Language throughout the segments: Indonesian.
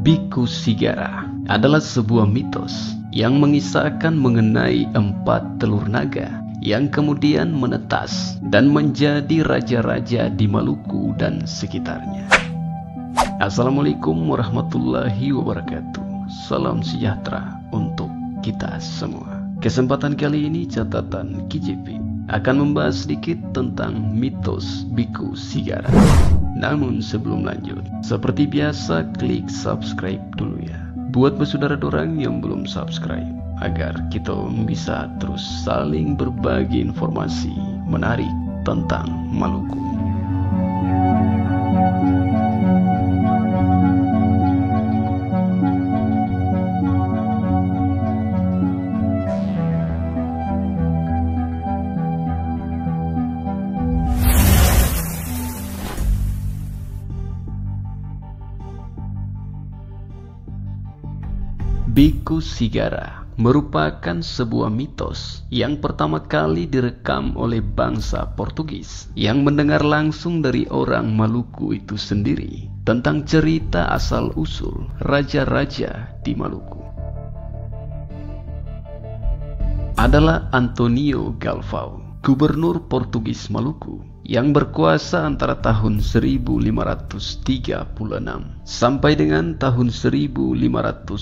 Biku Sigara adalah sebuah mitos yang mengisahkan mengenai 4 telur naga yang kemudian menetas dan menjadi raja-raja di Maluku dan sekitarnya. Assalamualaikum warahmatullahi wabarakatuh. Salam sejahtera untuk kita semua. Kesempatan kali ini catatan KJP akan membahas sedikit tentang mitos Biku Sigara. Namun sebelum lanjut, seperti biasa klik subscribe dulu ya, buat bersaudara dorang yang belum subscribe, agar kita bisa terus saling berbagi informasi menarik tentang Maluku. Biku Sigara merupakan sebuah mitos yang pertama kali direkam oleh bangsa Portugis yang mendengar langsung dari orang Maluku itu sendiri tentang cerita asal-usul raja-raja di Maluku. Adalah Antonio Galvão, gubernur Portugis Maluku yang berkuasa antara tahun 1536 sampai dengan tahun 1539.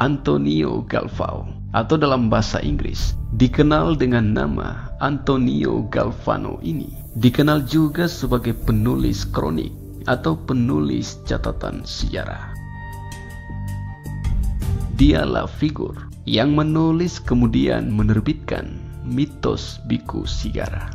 Antonio Galvão atau dalam bahasa Inggris dikenal dengan nama Antonio Galvano ini dikenal juga sebagai penulis kronik atau penulis catatan sejarah. Dialah figur yang menulis kemudian menerbitkan mitos Biku Sigara.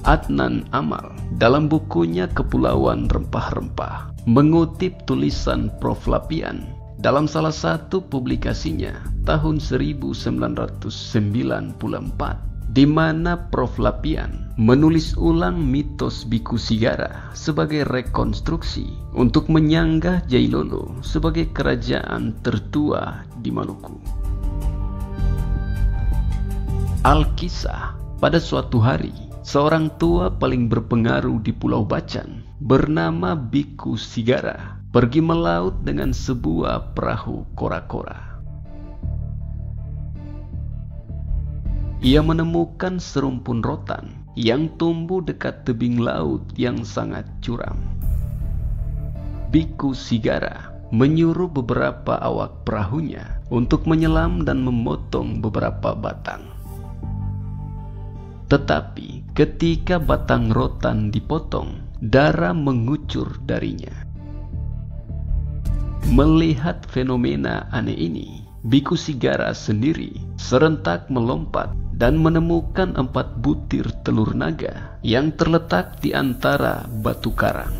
Adnan Amal dalam bukunya Kepulauan Rempah-Rempah mengutip tulisan Prof. Lapian dalam salah satu publikasinya tahun 1994, di mana Prof. Lapian menulis ulang mitos Biku Sigara sebagai rekonstruksi untuk menyanggah Jailolo sebagai kerajaan tertua di Maluku. Alkisah, pada suatu hari, seorang tua paling berpengaruh di Pulau Bacan bernama Biku Sigara pergi melaut dengan sebuah perahu kora-kora. Ia menemukan serumpun rotan yang tumbuh dekat tebing laut yang sangat curam. Biku Sigara menyuruh beberapa awak perahunya untuk menyelam dan memotong beberapa batang. Tetapi ketika batang rotan dipotong, darah mengucur darinya. Melihat fenomena aneh ini, Biku Sigara sendiri serentak melompat dan menemukan 4 butir telur naga yang terletak di antara batu karang.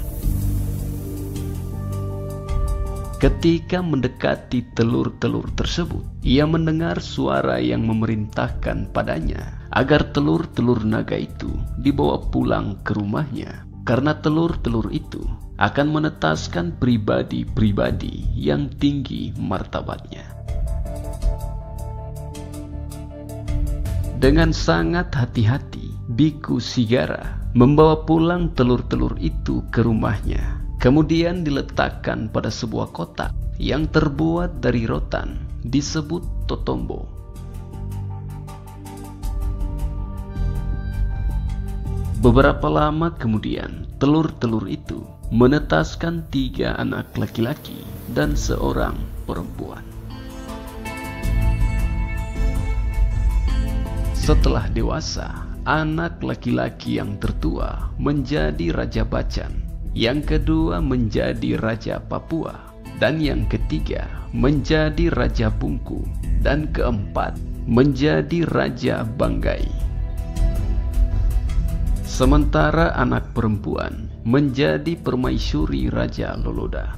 Ketika mendekati telur-telur tersebut, ia mendengar suara yang memerintahkan padanya agar telur-telur naga itu dibawa pulang ke rumahnya, karena telur-telur itu akan menetaskan pribadi-pribadi yang tinggi martabatnya. Dengan sangat hati-hati, Biku Sigara membawa pulang telur-telur itu ke rumahnya, kemudian diletakkan pada sebuah kotak yang terbuat dari rotan disebut totombo. Beberapa lama kemudian, telur-telur itu menetaskan 3 anak laki-laki dan 1 perempuan. Setelah dewasa, anak laki-laki yang tertua menjadi Raja Bacan, yang kedua menjadi Raja Papua, dan yang ketiga menjadi Raja Bungku, dan keempat menjadi Raja Banggai. Sementara anak perempuan menjadi permaisuri Raja Loloda.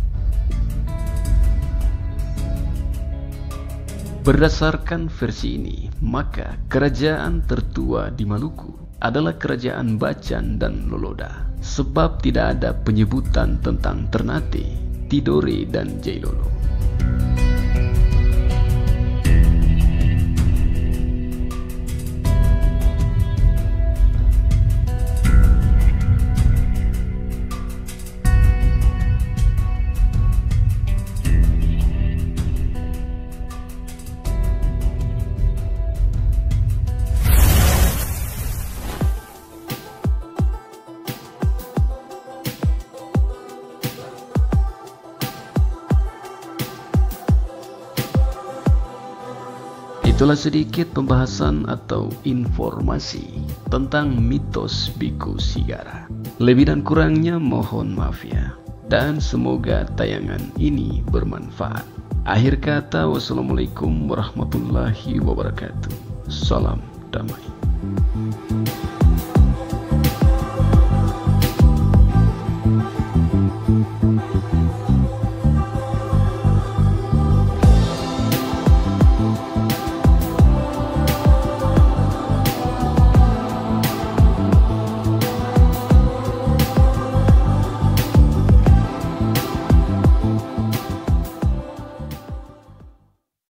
Berdasarkan versi ini, maka kerajaan tertua di Maluku adalah kerajaan Bacan dan Loloda, sebab tidak ada penyebutan tentang Ternate, Tidore, dan Jailolo. Itulah sedikit pembahasan atau informasi tentang mitos Biku Sigara. Lebih dan kurangnya mohon maaf ya. Dan semoga tayangan ini bermanfaat. Akhir kata, wassalamualaikum warahmatullahi wabarakatuh. Salam damai.